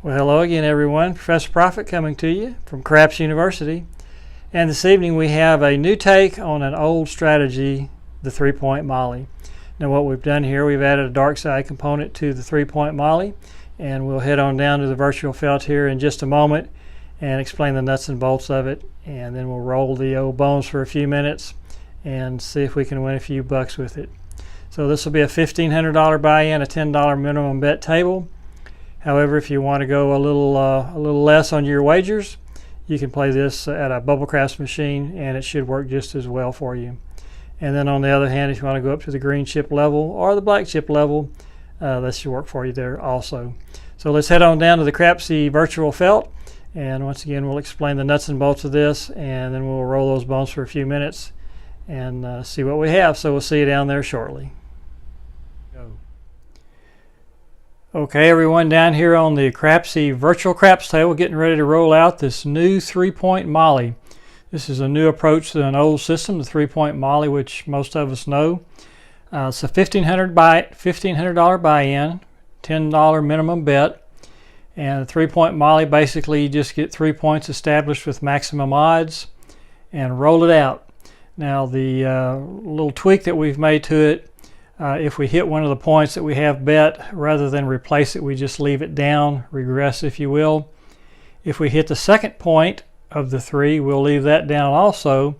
Well, hello again, everyone. Professor Profit coming to you from Craps University. And this evening we have a new take on an old strategy, the three-point molly. Now what we've done here, we've added a dark side component to the three-point molly, and we'll head on down to the virtual felt here in just a moment and explain the nuts and bolts of it, and then we'll roll the old bones for a few minutes and see if we can win a few bucks with it. So this will be a $1,500 buy-in, a $10 minimum bet table. However, if you want to go a little less on your wagers, you can play this at a Bubble Craps machine and it should work just as well for you. And then on the other hand, if you want to go up to the green chip level or the black chip level, that should work for you there also. So let's head on down to the Crapsy virtual felt, and once again we'll explain the nuts and bolts of this, and then we'll roll those bones for a few minutes and see what we have. So we'll see you down there shortly. Okay, everyone, down here on the Crapsy virtual craps table, getting ready to roll out this new three-point molly. This is a new approach to an old system, the three-point molly, which most of us know. It's a $1,500 buy-in, $10 minimum bet, and the three-point molly, basically you just get 3 points established with maximum odds and roll it out. Now the little tweak that we've made to it, if we hit one of the points that we have bet, rather than replace it, we just leave it down, regress if you will. If we hit the second point of the three, we'll leave that down also.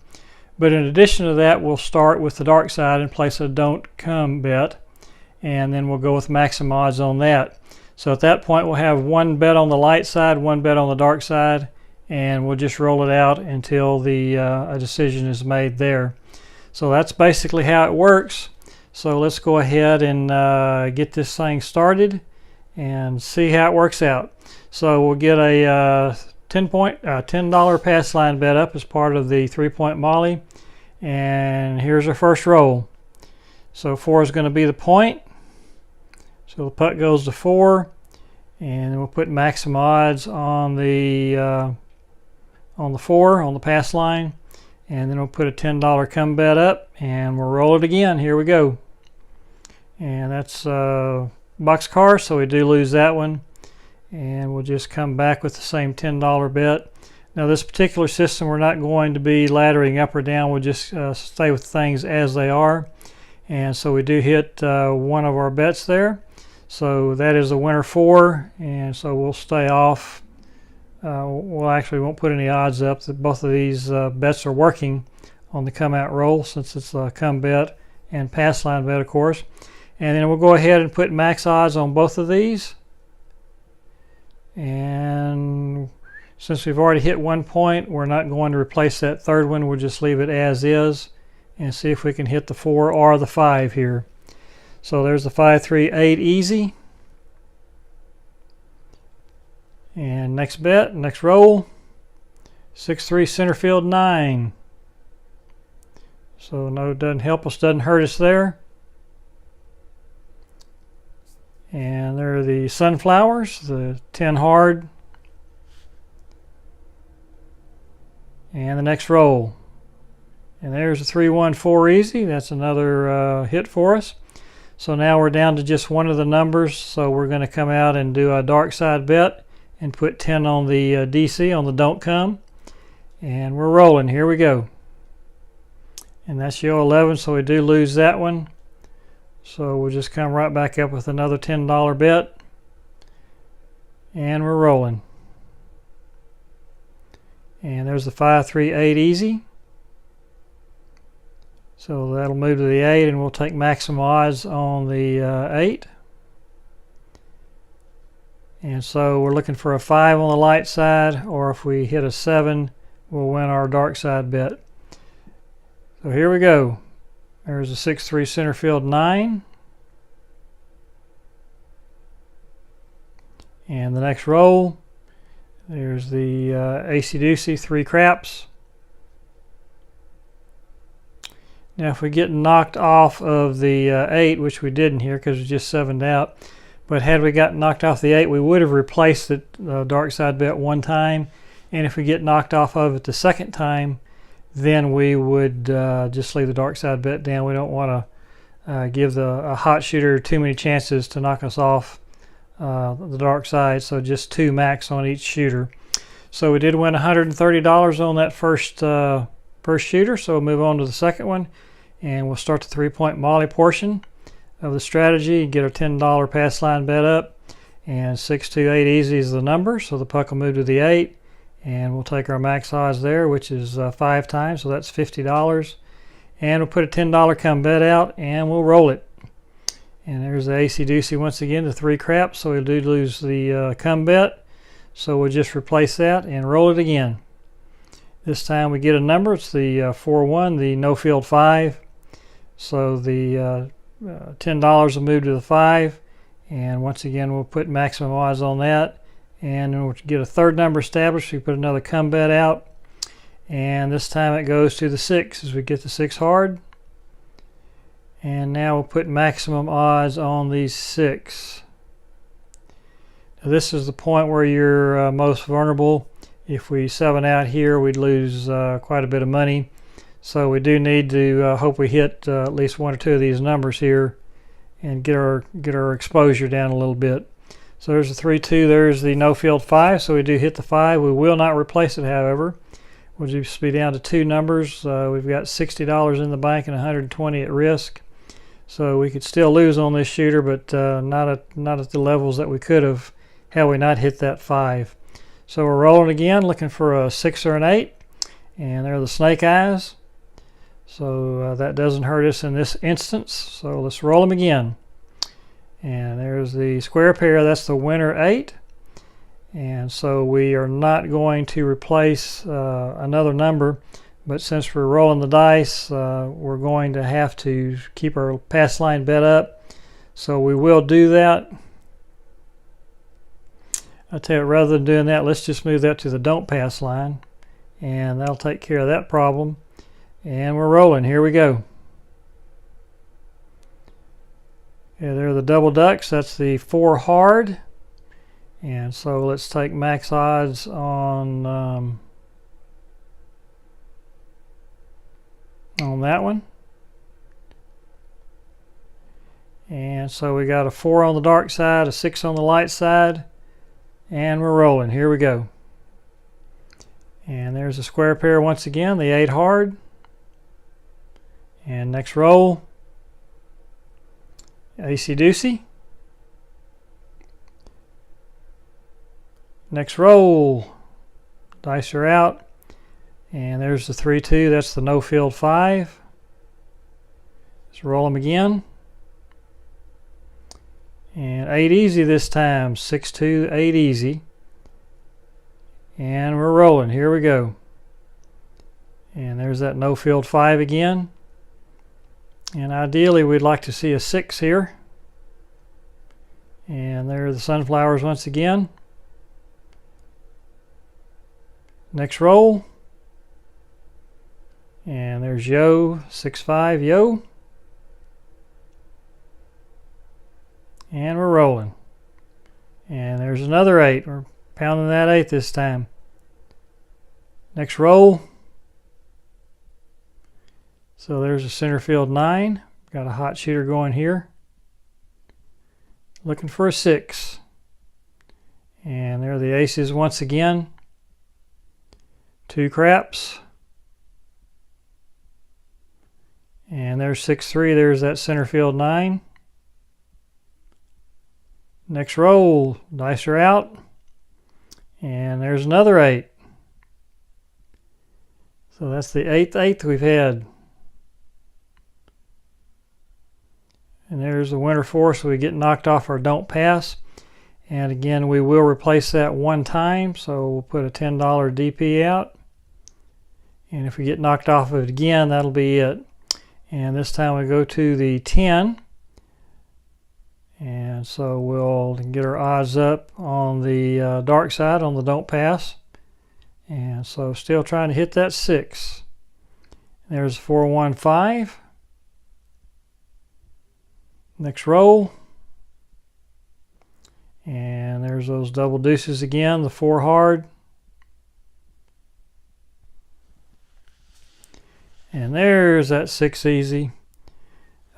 But in addition to that, we'll start with the dark side and place a don't come bet, and then we'll go with maximum odds on that. So at that point we'll have one bet on the light side, one bet on the dark side, and we'll just roll it out until a decision is made there. So that's basically how it works. So let's go ahead and get this thing started and see how it works out. So we'll get a $10 pass line bet up as part of the three-point molly, and here's our first roll. So 4 is going to be the point, so the putt goes to 4, and then we'll put maximum odds on the 4 on the pass line, and then we'll put a $10 come bet up, and we'll roll it again. Here we go. And that's boxcar, so we do lose that one. And we'll just come back with the same $10 bet. Now this particular system, we're not going to be laddering up or down. We'll just stay with things as they are. And so we do hit one of our bets there. So that is the winner 4, and so we'll stay off. Well, actually won't put any odds up that both of these bets are working on the come out roll, since it's a come bet and pass line bet, of course. And then we'll go ahead and put max odds on both of these. And since we've already hit 1 point, we're not going to replace that third one. We'll just leave it as is and see if we can hit the 4 or the 5 here. So there's the 5, 3, 8 easy. And next bet, next roll, 6, 3 center field 9. So no, it doesn't help us, doesn't hurt us there. And there are the sunflowers, the 10 hard. And the next roll. And there's a 3, 1, 4 easy. That's another hit for us. So now we're down to just one of the numbers. So we're going to come out and do a dark side bet and put 10 on the DC, on the don't come. And we're rolling. Here we go. And that's your 11, so we do lose that one. So we'll just come right back up with another $10 bet. And we're rolling. And there's the 5, 3, 8 easy. So that'll move to the 8, and we'll take maximum odds on the 8. And so we're looking for a 5 on the light side, or if we hit a 7, we'll win our dark side bet. So here we go. There's a 6, 3 center field 9. And the next roll, there's the AC-doocy 3 craps. Now if we get knocked off of the 8, which we didn't here because we just 7'd out, but had we got knocked off the 8, we would have replaced the dark side bet one time, and if we get knocked off of it the second time, then we would just leave the dark side bet down. We don't want to give a hot shooter too many chances to knock us off the dark side, so just 2 max on each shooter. So we did win $130 on that first shooter, so we'll move on to the second one, and we'll start the 3-point Molly portion of the strategy and get our $10 pass line bet up. And 6, 2, 8 easy is the number, so the puck will move to the 8, and we'll take our max odds there, which is 5 times, so that's $50. And we'll put a $10 come bet out, and we'll roll it. And there's the AC Deucey once again, the 3 craps, so we do lose the come bet. So we'll just replace that and roll it again. This time we get a number, it's the 4-1, the no field 5. So the $10 will move to the 5. And once again, we'll put maximum odds on that. And then we'll get a third number established. We put another come bet out. And this time it goes to the 6 as we get the 6 hard. And now we'll put maximum odds on these 6. Now this is the point where you're most vulnerable. If we 7 out here, we'd lose quite a bit of money. So we do need to hope we hit at least 1 or 2 of these numbers here and get our exposure down a little bit. So there's the 3-2, there's the no field 5, so we do hit the 5. We will not replace it, however. We'll just be down to 2 numbers. We've got $60 in the bank and $120 at risk. So we could still lose on this shooter, but not at the levels that we could have had we not hit that 5. So we're rolling again, looking for a 6 or an 8, and there are the snake eyes. So that doesn't hurt us in this instance. So let's roll them again. And there's the square pair, that's the winner 8. And so we are not going to replace another number, but since we're rolling the dice, we're going to have to keep our pass line bet up. So we will do that. I tell you, rather than doing that, let's just move that to the don't pass line, and that'll take care of that problem. And we're rolling. Here we go. Yeah, there are the double ducks. That's the 4 hard. And so let's take max odds on that one. And so we got a 4 on the dark side, a 6 on the light side, and we're rolling. Here we go. And there's a square pair once again, the 8 hard. And next roll, AC Deucey. Next roll, dice are out. And there's the 3-2, that's the no field 5. Let's roll them again. And 8 easy this time, 6-2, 8 easy. And we're rolling, here we go. And there's that no field 5 again. And ideally we'd like to see a 6 here. And there are the sunflowers once again. Next roll. And there's Yo, 6-5, Yo. And we're rolling. And there's another 8. We're pounding that 8 this time. Next roll. So there's a center field 9. Got a hot shooter going here. Looking for a 6. And there are the aces once again. 2 craps. And there's 6-3. There's that center field 9. Next roll. Dice are out. And there's another 8. So that's the 8th we've had. And there's the winner 4, so we get knocked off our don't pass. And again, we will replace that 1 time, so we'll put a $10 DP out. And if we get knocked off of it again, that'll be it. And this time we go to the 10. And so we'll get our odds up on the dark side on the don't pass. And so still trying to hit that 6. There's 4-1-5. Next roll. And there's those double deuces again, the 4 hard. And there's that 6 easy.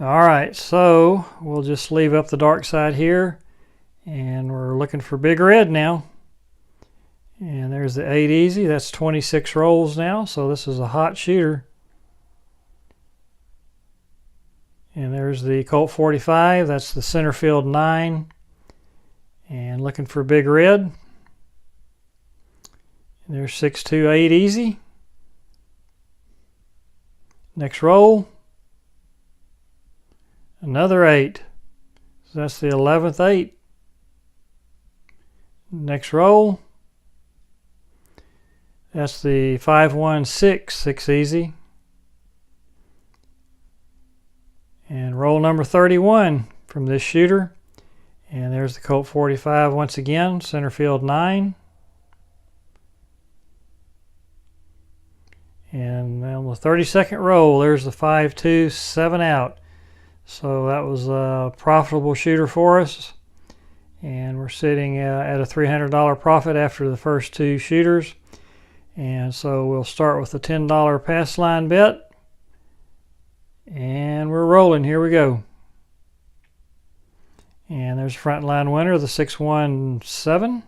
All right, so we'll just leave up the dark side here. And we're looking for Big Red now. And there's the 8 easy. That's 26 rolls now, so this is a hot shooter. And there's the Colt 45. That's the center field 9. And looking for Big Red. And there's 628 easy. Next roll. Another 8. So that's the 11th 8. Next roll. That's the 516, 6 easy. And roll number 31 from this shooter. And there's the Colt 45 once again, center field 9. And on the 32nd roll, there's the 5-2, 7 out. So that was a profitable shooter for us. And we're sitting at a $300 profit after the first 2 shooters. And so we'll start with the $10 pass line bet. And we're rolling. Here we go. And there's front line winner, the 617.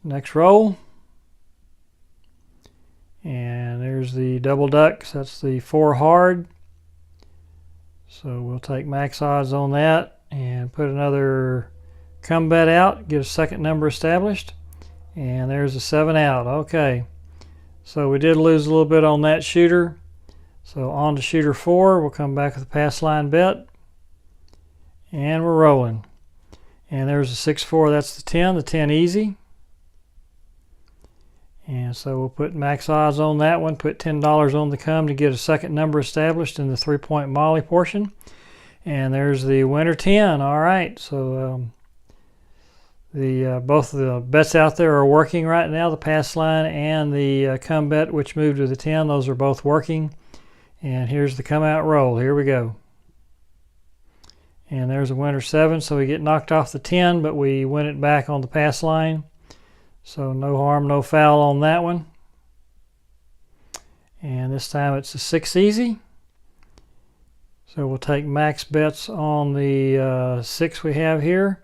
Next roll. And there's the double ducks. That's the 4 hard. So we'll take max odds on that and put another come bet out, get a second number established. And there's a 7 out. Okay. So we did lose a little bit on that shooter. So on to shooter 4. We'll come back with a pass line bet. And we're rolling. And there's a 6-4. That's the 10 easy. And so we'll put max odds on that one. Put $10 on the come to get a second number established in the 3-point Molly portion. And there's the winner 10. All right. So both of the bets out there are working right now. The pass line and the come bet, which moved to the 10. Those are both working. And here's the come out roll. Here we go. And there's a winner 7. So we get knocked off the 10, but we win it back on the pass line. So no harm, no foul on that one. And this time it's a 6 easy. So we'll take max bets on the 6 we have here.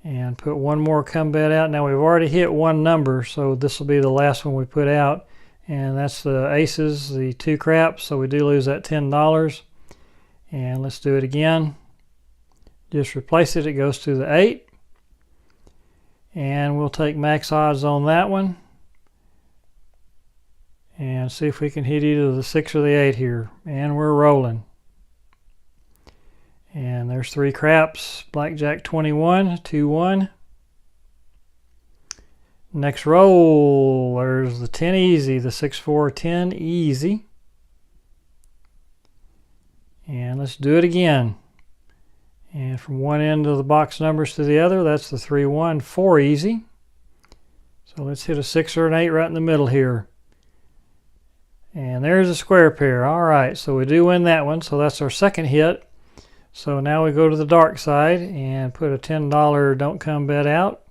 And put one more come bet out. Now we've already hit one number, so this will be the last one we put out. And that's the aces, the 2 craps. So we do lose that $10. And let's do it again. Just replace it. It goes to the 8. And we'll take max odds on that one. And see if we can hit either the 6 or the 8 here. And we're rolling. And there's 3 craps. Blackjack 21, 2-1. Next roll, there's the 10 easy, the 6-4, 10 easy. And let's do it again. And from one end of the box numbers to the other, that's the 3-1, 4 easy. So let's hit a 6 or an 8 right in the middle here. And there's a square pair. All right, so we do win that one. So that's our second hit. So now we go to the dark side and put a $10 don't come bet out.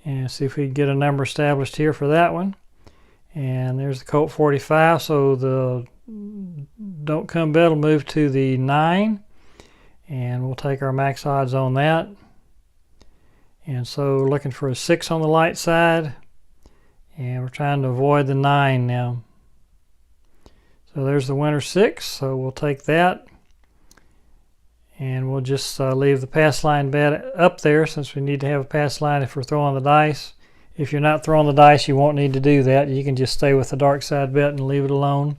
And see if we can get a number established here for that one. And there's the Colt 45. So the don't come bet will move to the 9. And we'll take our max odds on that. And so we're looking for a 6 on the light side. And we're trying to avoid the 9 now. So there's the winner 6. So we'll take that. And we'll just leave the pass line bet up there since we need to have a pass line if we're throwing the dice. If you're not throwing the dice, you won't need to do that. You can just stay with the dark side bet and leave it alone.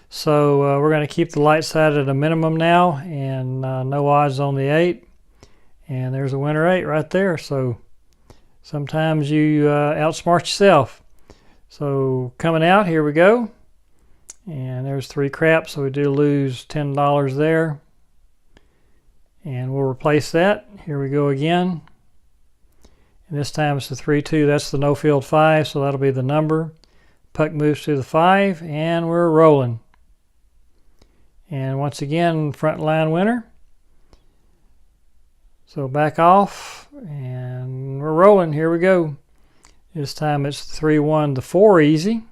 So we're going to keep the light side at a minimum now, and no odds on the 8. And there's a winner 8 right there. So sometimes you outsmart yourself. So coming out, here we go. And there's 3 craps, so we do lose $10 there. And we'll replace that. Here we go again. And this time it's the 3-2. That's the no field 5, so that'll be the number. Puck moves to the 5, and we're rolling. And once again, front line winner. So back off, and we're rolling. Here we go. This time it's 3-1, the 4 easy.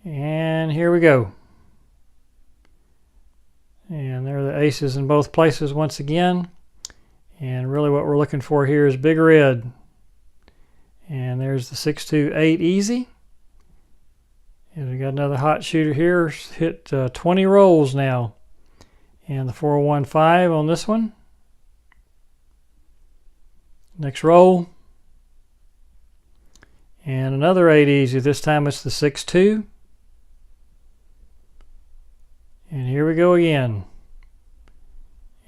And here we go. And there are the aces in both places once again. And really what we're looking for here is big red. And there's the 6-2-8 easy. And we got another hot shooter here. Hit 20 rolls now. And the 4-1-5 on this one. Next roll. And another 8 easy. This time it's the 6-2. And here we go again.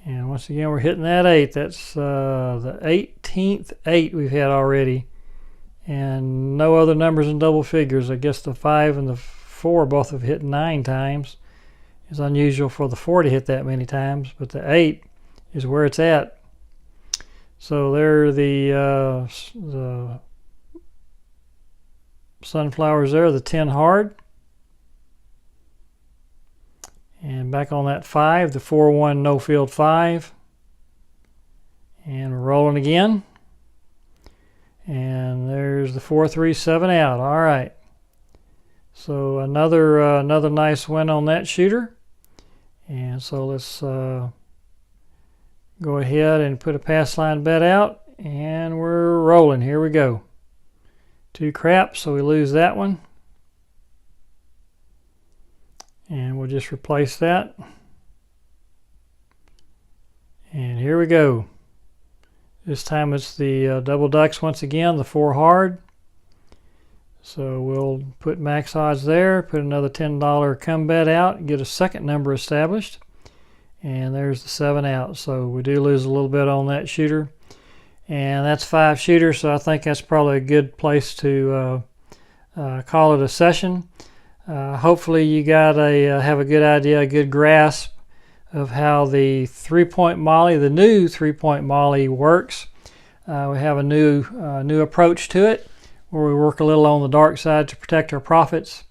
And once again we're hitting that 8. That's the 18th 8 we've had already. And no other numbers in double figures. I guess the 5 and the 4 both have hit 9 times. It's unusual for the 4 to hit that many times, but the 8 is where it's at. So there are the sunflowers there, the 10 hard. And back on that 5, the 4-1 no field 5. And we're rolling again. And there's the 4-3-7 out. All right. So another nice win on that shooter. And so let's go ahead and put a pass line bet out. And we're rolling. Here we go. 2 craps, so we lose that one. And we'll just replace that. And here we go. This time it's the double ducks once again, the 4 hard. So we'll put max odds there, put another $10 come bet out, get a second number established. And there's the 7 out. So we do lose a little bit on that shooter. And that's 5 shooters, so I think that's probably a good place to call it a session. Hopefully you got have a good idea, a good grasp of how the 3-point Molly, the new 3-point Molly works. We have a new approach to it where we work a little on the dark side to protect our profits,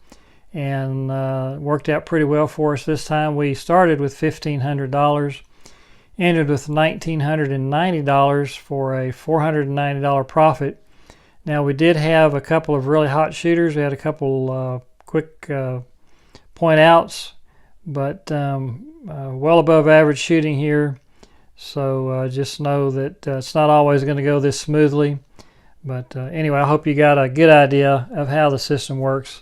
and worked out pretty well for us this time. We started with $1,500, ended with $1,990 for a $490 profit. Now we did have a couple of really hot shooters. We had a couple quick point outs, but well above average shooting here. So just know that it's not always going to go this smoothly. But anyway, I hope you got a good idea of how the system works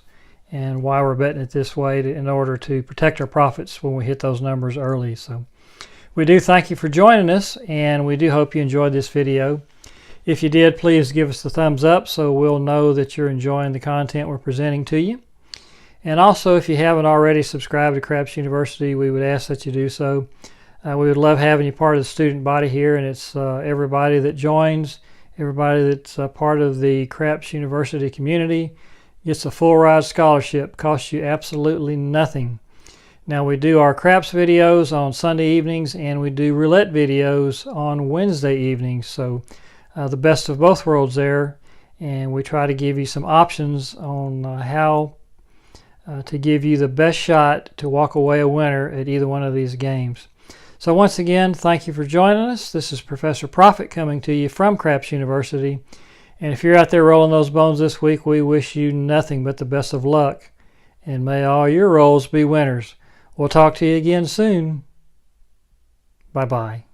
and why we're betting it this way in order to protect our profits when we hit those numbers early. So we do thank you for joining us, and we do hope you enjoyed this video. If you did, please give us the thumbs up so we'll know that you're enjoying the content we're presenting to you. And also, if you haven't already subscribed to Craps University, we would ask that you do so. We would love having you part of the student body here, and it's everybody that joins, everybody that's part of the Craps University community gets a full ride scholarship. Costs you absolutely nothing. Now we do our craps videos on Sunday evenings, and we do roulette videos on Wednesday evenings. So the best of both worlds there, and we try to give you some options on how to give you the best shot to walk away a winner at either one of these games. So once again, thank you for joining us. This is Professor Profit coming to you from Craps University. And if you're out there rolling those bones this week, we wish you nothing but the best of luck. And may all your rolls be winners. We'll talk to you again soon. Bye-bye.